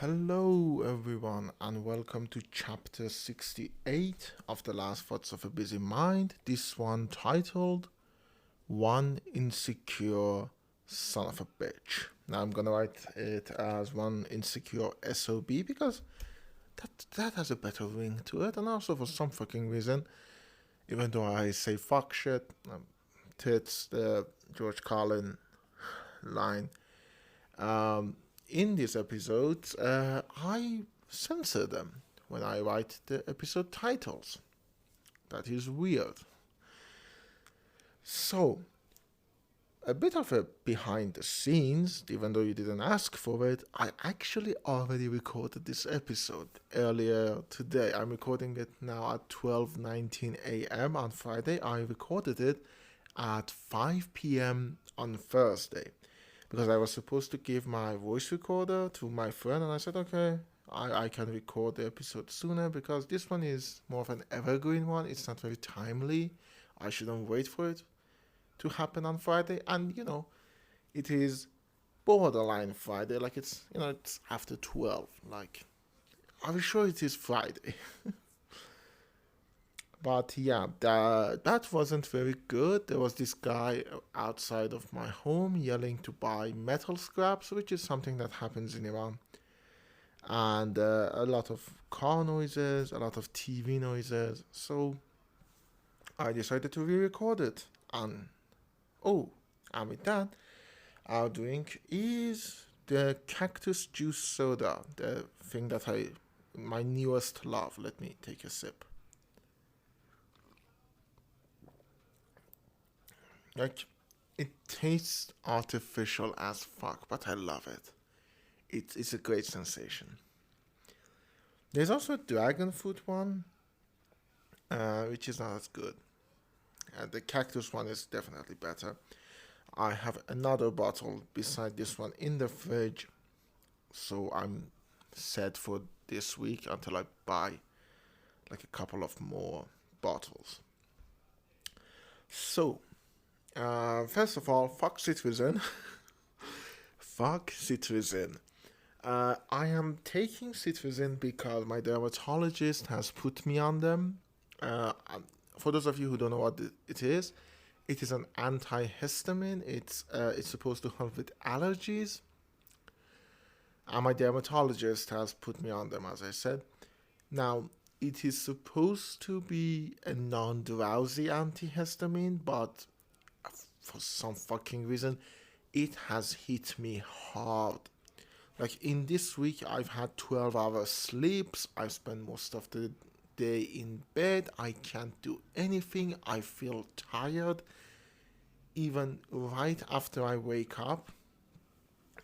Hello, everyone, and welcome to chapter 68 of The Last Thoughts of a Busy Mind. This one titled One Insecure Son of a Bitch. Now, I'm gonna write it as One Insecure S.O.B because that has a better ring to it, and also for some fucking reason, even though I say fuck shit, tits, the George Carlin line. In these episodes, I censor them when I write the episode titles. That is weird. So, a bit of a behind the scenes, even though you didn't ask for it, I actually already recorded this episode earlier today. I'm recording it now at 12:19 a.m. on Friday. I recorded it at 5 p.m. on Thursday because I was supposed to give my voice recorder to my friend, and I said, okay, I can record the episode sooner because this one is more of an evergreen one. It's not very timely. I shouldn't wait for it to happen on Friday, and it is borderline Friday. Like it's after 12. Like, are we sure it is Friday? But yeah, that wasn't very good. There was this guy outside of my home yelling to buy metal scraps, which is something that happens in Iran. And a lot of car noises, a lot of TV noises. So I decided to re record it. And with that, our drink is the cactus juice soda, the thing that my newest love. Let me take a sip. Like, it tastes artificial as fuck, but I love it. It's a great sensation. There's also a dragon fruit one, which is not as good. The cactus one is definitely better. I have another bottle beside this one in the fridge, so I'm set for this week until I buy like a couple of more bottles. So, first of all, fuck citizen. Fuck citizen. I am taking citizen because my dermatologist has put me on them. For those of you who don't know what it is an antihistamine. It's supposed to help with allergies. And my dermatologist has put me on them, as I said. Now, it is supposed to be a non-drowsy antihistamine, but for some fucking reason, it has hit me hard. Like, in this week, I've had 12-hour sleeps. I spend most of the day in bed. I can't do anything. I feel tired even right after I wake up.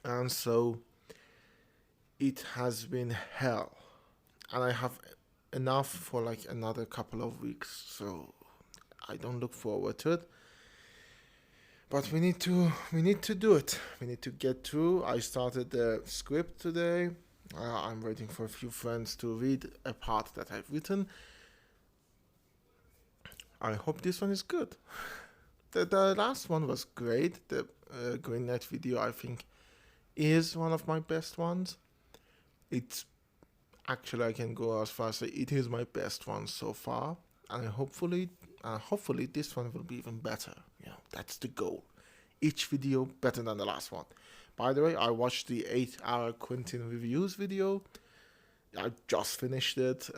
And so it has been hell. And I have enough for like another couple of weeks. So I don't look forward to it. But we need to do it. We need to get through. I started the script today. I'm waiting for a few friends to read a part that I've written. I hope this one is good. The last one was great. The Green Knight video, I think, is one of my best ones. It's actually, I can go as far as say it is my best one so far, and hopefully this one will be even better. That's the goal. Each video better than the last one. By the way, I watched the 8-hour Quentin reviews video. I just finished it.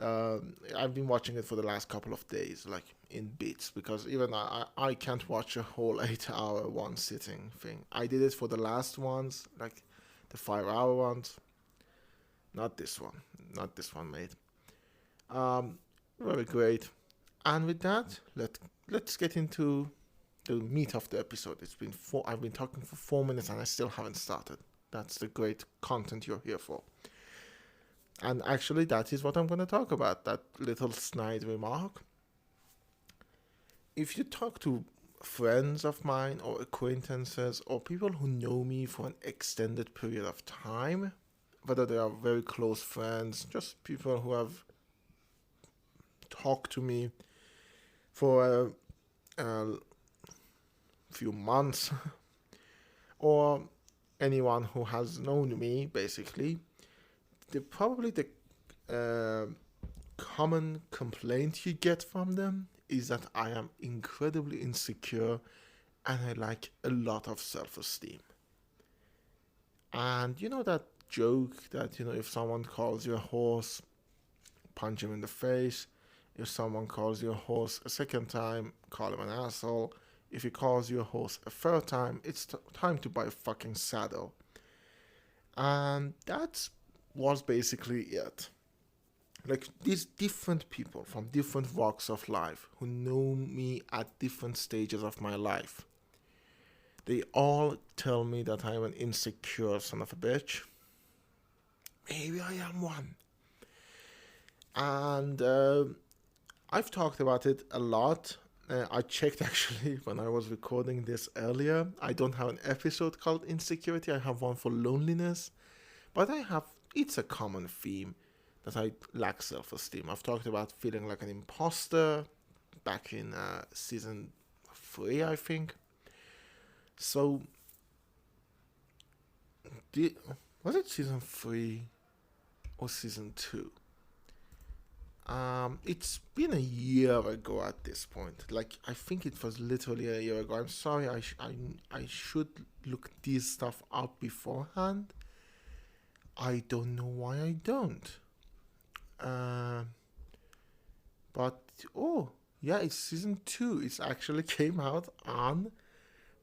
I've been watching it for the last couple of days, like in bits, because even I can't watch a whole 8-hour one sitting thing. I did it for the last ones, like the 5-hour ones. Not this one, mate. Very great. And with that, let's get into the meat of the episode. I've been talking for 4 minutes and I still haven't started. That's the great content you're here for. And actually, that is what I'm going to talk about, that little snide remark. If you talk to friends of mine or acquaintances or people who know me for an extended period of time, whether they are very close friends, just people who have talked to me for a few months, or anyone who has known me, basically, probably the uh, common complaint you get from them is that I am incredibly insecure and I lack a lot of self-esteem. And you know that joke that, if someone calls you a horse, punch him in the face. If someone calls you a horse a second time, call him an asshole. If he calls you a horse a third time, it's time to buy a fucking saddle. And that was basically it. Like these different people from different walks of life who know me at different stages of my life, they all tell me that I'm an insecure son of a bitch. Maybe I am one. And I've talked about it a lot. I checked actually when I was recording this earlier. I don't have an episode called Insecurity. I have one for loneliness. But it's a common theme that I lack self-esteem. I've talked about feeling like an imposter back in season 3, I think. So, was it season 3 or season 2? It's been a year ago at this point. Like, I think it was literally a year ago. I'm sorry, I should look this stuff up beforehand. I don't know why I don't. But, yeah, it's season 2. It actually came out on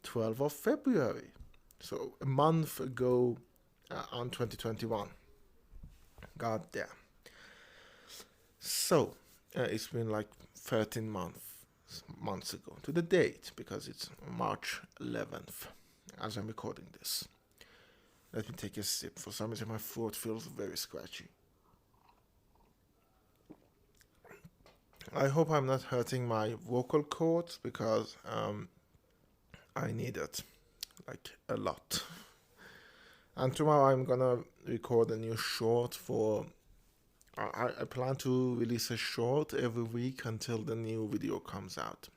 12th of February. So, a month ago on 2021. God damn. So, it's been like 13 months ago to the date, because it's March 11th as I'm recording this. Let me take a sip. For some reason, my throat feels very scratchy. I hope I'm not hurting my vocal cords, because I need it, like, a lot. And tomorrow I'm gonna record a new short for... I plan to release a short every week until the new video comes out.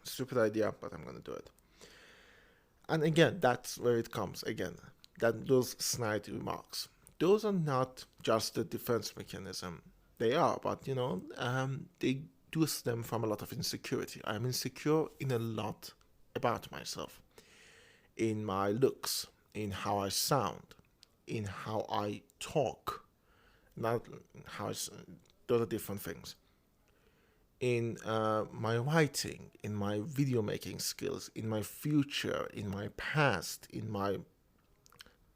Stupid idea, but I'm gonna do it. And again, that's where it comes again. Those snide remarks. Those are not just a defense mechanism. They are, but they do stem from a lot of insecurity. I'm insecure in a lot about myself. In my looks, in how I sound, in how I talk. Not how those are different things. In my writing, in my video making skills, in my future, in my past, in my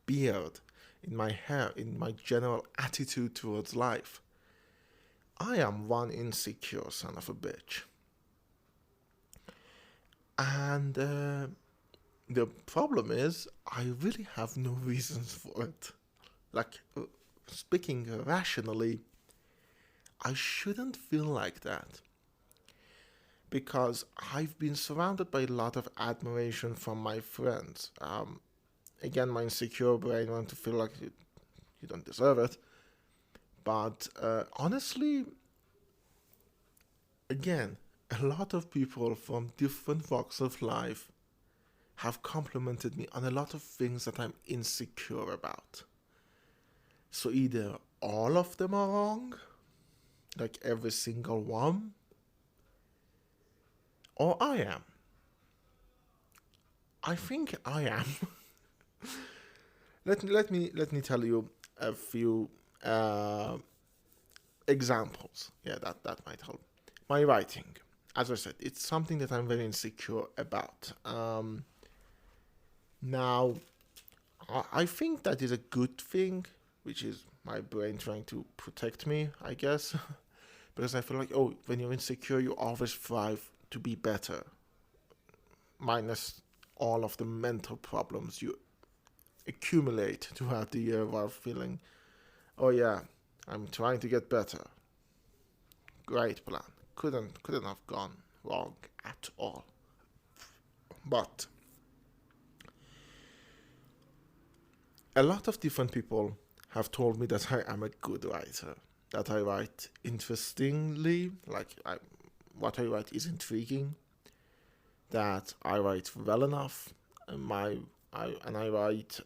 beard, in my hair, in my general attitude towards life. I am one insecure son of a bitch. And the problem is, I really have no reasons for it. Like, speaking rationally, I shouldn't feel like that. Because I've been surrounded by a lot of admiration from my friends. Again, my insecure brain wants to feel like you don't deserve it. But honestly, again, a lot of people from different walks of life have complimented me on a lot of things that I'm insecure about. So either all of them are wrong, like every single one, or I am. I think I am. Let me tell you a few examples. Yeah, that might help. My writing, as I said, it's something that I'm very insecure about. Now, I think that is a good thing, which is my brain trying to protect me, I guess. Because I feel like, when you're insecure, you always strive to be better. Minus all of the mental problems you accumulate throughout the year while feeling, I'm trying to get better. Great plan. Couldn't have gone wrong at all. But a lot of different people have told me that I am a good writer, that I write interestingly, what I write is intriguing, that I write well enough, and I write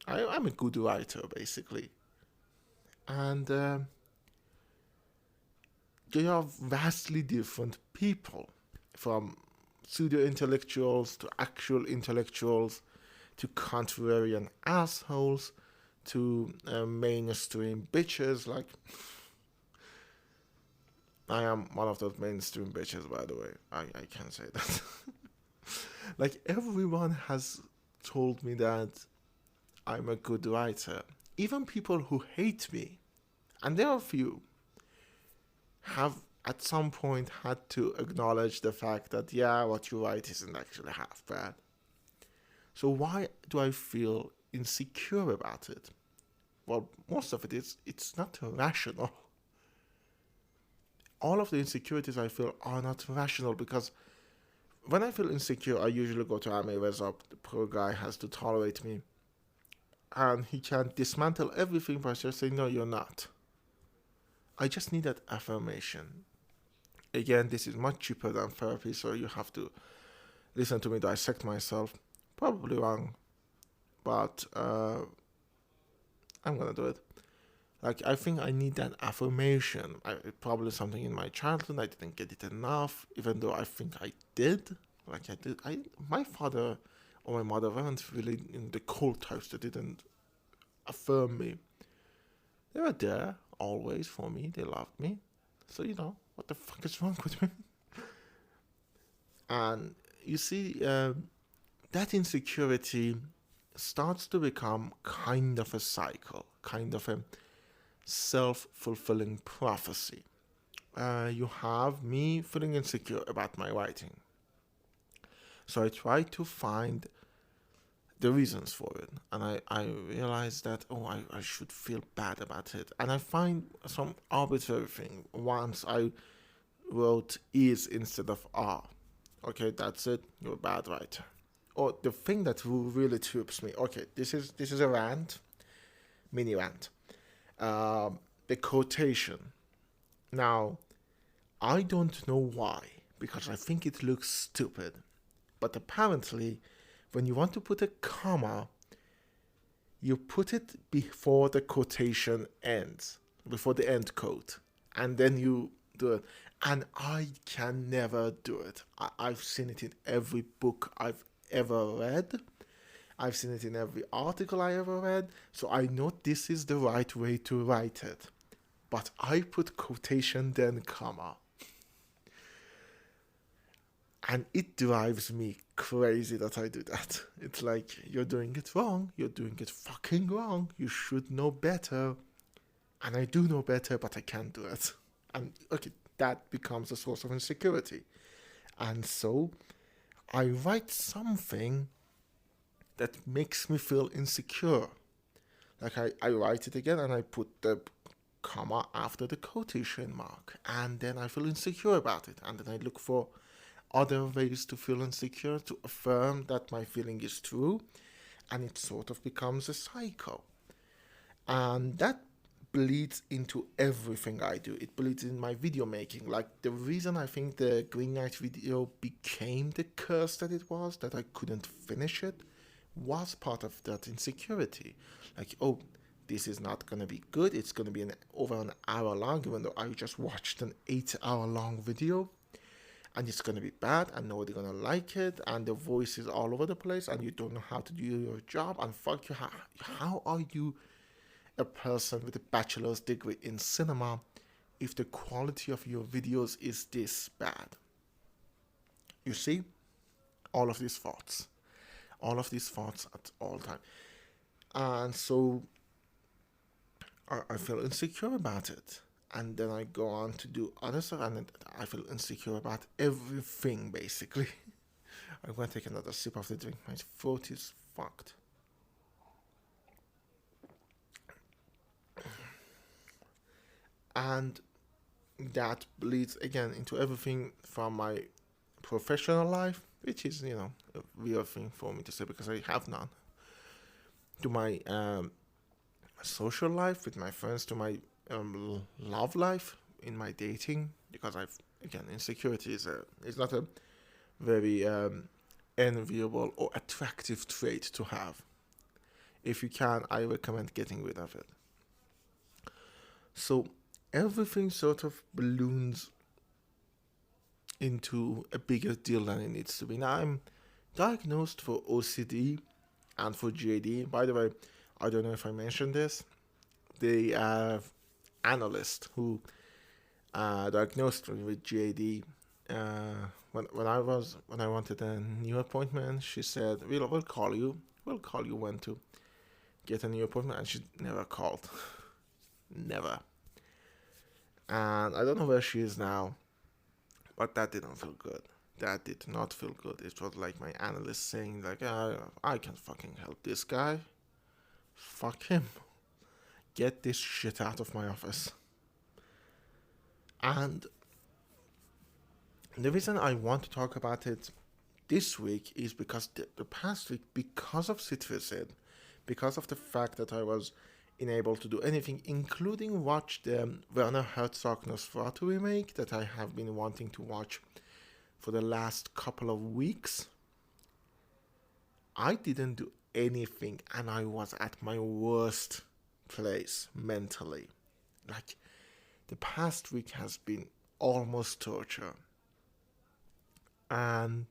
I'm a good writer, basically. And they are vastly different people, from pseudo-intellectuals to actual intellectuals to contrarian assholes to mainstream bitches. Like, I am one of those mainstream bitches, by the way. I can say that. Like, everyone has told me that I'm a good writer. Even people who hate me, and there are a few, have at some point had to acknowledge the fact that, yeah, what you write isn't actually half bad. So why do I feel insecure about it? Well, most of it is, it's not rational. All of the insecurities I feel are not rational, because when I feel insecure, I usually go to Ame Rezop. The poor guy has to tolerate me. And he can dismantle everything by just saying, no, you're not. I just need that affirmation. Again, this is much cheaper than therapy, so you have to listen to me dissect myself. Probably wrong, but I'm gonna do it. Like, I think I need that affirmation. Probably something in my childhood, I didn't get it enough, even though I think I did. Like, I did. My father or my mother weren't really in the cold types that didn't affirm me. They were there always for me. They loved me. So, what the fuck is wrong with me? And you see, that insecurity starts to become kind of a cycle, kind of a self-fulfilling prophecy. You have me feeling insecure about my writing. So I try to find the reasons for it. And I realize that, I should feel bad about it. And I find some arbitrary thing. Once I wrote is instead of are. Okay, that's it. You're a bad writer. Or the thing that really trips me. Okay, this is a rant, mini rant. The quotation. Now, I don't know why, because I think it looks stupid. But apparently, when you want to put a comma, you put it before the quotation ends, before the end quote, and then you do it. And I can never do it. I've seen it in every book I've ever read. I've seen it in every article I ever read. So I know this is the right way to write it. But I put quotation then comma. And it drives me crazy that I do that. It's like, you're doing it wrong. You're doing it fucking wrong. You should know better. And I do know better, but I can't do it. And okay, that becomes a source of insecurity. And so I write something that makes me feel insecure. Like, I write it again and I put the comma after the quotation mark. And then I feel insecure about it. And then I look for other ways to feel insecure, to affirm that my feeling is true. And it sort of becomes a cycle. And that bleeds into everything I do. It bleeds in my video making. Like, the reason I think the Green Knight video became the curse that it was, that I couldn't finish it, was part of that insecurity. Like, this is not going to be good. It's going to be over an hour long, even though I just watched an 8-hour long video. And it's going to be bad, and nobody's going to like it, and the voice is all over the place, and you don't know how to do your job, and fuck you. How are you a person with a bachelor's degree in cinema if the quality of your videos is this bad? You see, all of these thoughts at all time. And so I feel insecure about it. And then I go on to do other stuff, and I feel insecure about everything, basically. I'm going to take another sip of the drink. My throat is fucked. And that bleeds again into everything from my professional life, which is, a real thing for me to say because I have none, to my social life with my friends, to my love life in my dating, because insecurity is not a very enviable or attractive trait to have. If you can, I recommend getting rid of it. So everything sort of balloons into a bigger deal than it needs to be. Now, I'm diagnosed for OCD and for GAD. By the way, I don't know if I mentioned this. The analyst who diagnosed me with GAD, when I wanted a new appointment, she said, "We'll call you. We'll call you when to get a new appointment," and she never called. Never. And I don't know where she is now, but that didn't feel good. That did not feel good. It was like my analyst saying, like, I can fucking help this guy. Fuck him. Get this shit out of my office. And the reason I want to talk about it this week is because the past week, because of Citrusine, because of the fact that I was unable to do anything, including watch the Werner Herzog Nosferatu remake that I have been wanting to watch for the last couple of weeks, I didn't do anything, and I was at my worst place mentally. Like, the past week has been almost torture. And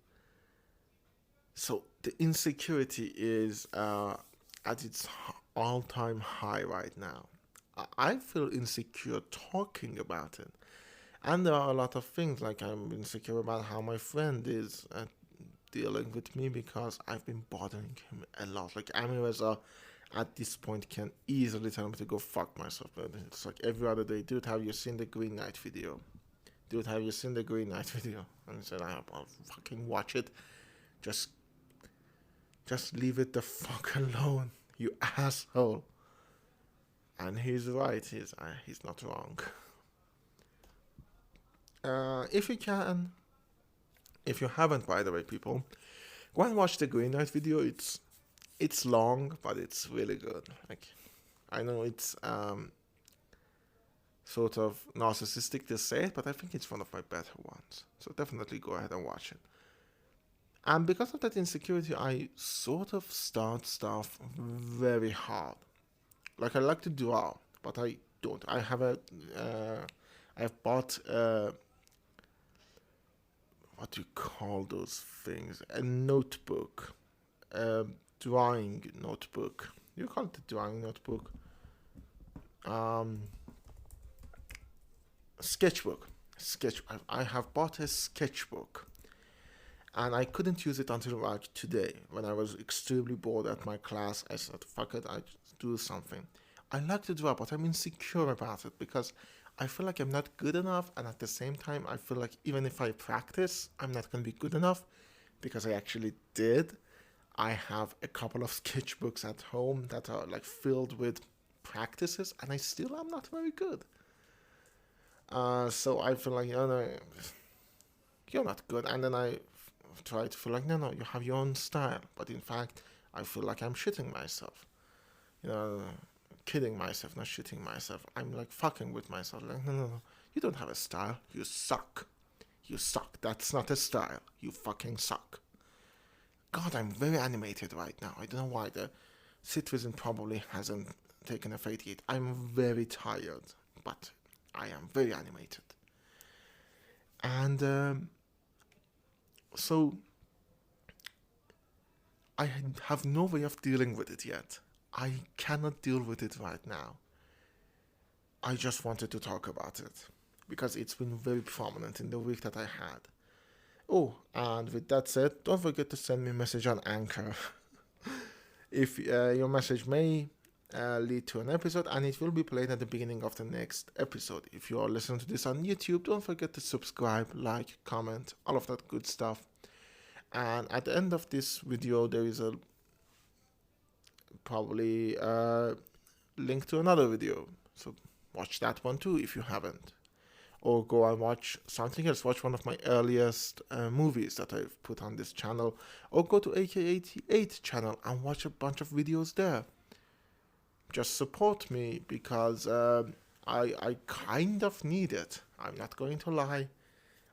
so the insecurity is at its all-time high right now. I feel insecure talking about it. And there are a lot of things, like I'm insecure about how my friend is dealing with me because I've been bothering him a lot. Like, Amireza at this point can easily tell me to go fuck myself. But it's like every other day, dude, have you seen the Green Knight video? Dude, have you seen the Green Knight video? And he said, I'll fucking watch it. Just leave it the fuck alone, you asshole. And he's right. He's not wrong. If you can, if you haven't, by the way, people, go and watch the Green Knight video. It's long, but it's really good. Like, I know it's sort of narcissistic to say it, but I think it's one of my better ones. So definitely go ahead and watch it. And because of that insecurity, I sort of start stuff very hard. Like, I like to draw, but I don't. I have I've bought what do you call those things? A notebook, a drawing notebook. You call it a drawing notebook? Sketchbook. I have bought a sketchbook, and I couldn't use it until like today when I was extremely bored at my class. I said, "Fuck it, I just do something." I like to draw, but I'm insecure about it because I feel like I'm not good enough, and at the same time, I feel like even if I practice, I'm not going to be good enough because I actually did. I have a couple of sketchbooks at home that are like filled with practices, and I still am not very good. So I feel like, no, you're not good. And then I try to feel like, no, you have your own style. But in fact, I feel like I'm shitting myself. Kidding myself, not shitting myself. I'm like fucking with myself. Like, no. You don't have a style. You suck. You suck. That's not a style. You fucking suck. God, I'm very animated right now. I don't know why. The citizen probably hasn't taken effect yet. I'm very tired, but I am very animated. And so I have no way of dealing with it yet. I cannot deal with it right now. I just wanted to talk about it because it's been very prominent in the week that I had. Oh, and with that said, don't forget to send me a message on Anchor. If your message may lead to an episode, and it will be played at the beginning of the next episode. If you are listening to this on YouTube, don't forget to subscribe, like, comment, all of that good stuff. And at the end of this video, there is a probably link to another video. So watch that one too if you haven't. Or go and watch something else. Watch one of my earliest movies that I've put on this channel. Or go to AK88 channel and watch a bunch of videos there. Just support me because I kind of need it. I'm not going to lie.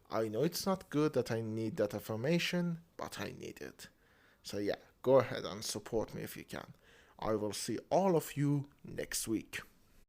I know it's not good that I need that affirmation, but I need it. So yeah, go ahead and support me if you can. I will see all of you next week.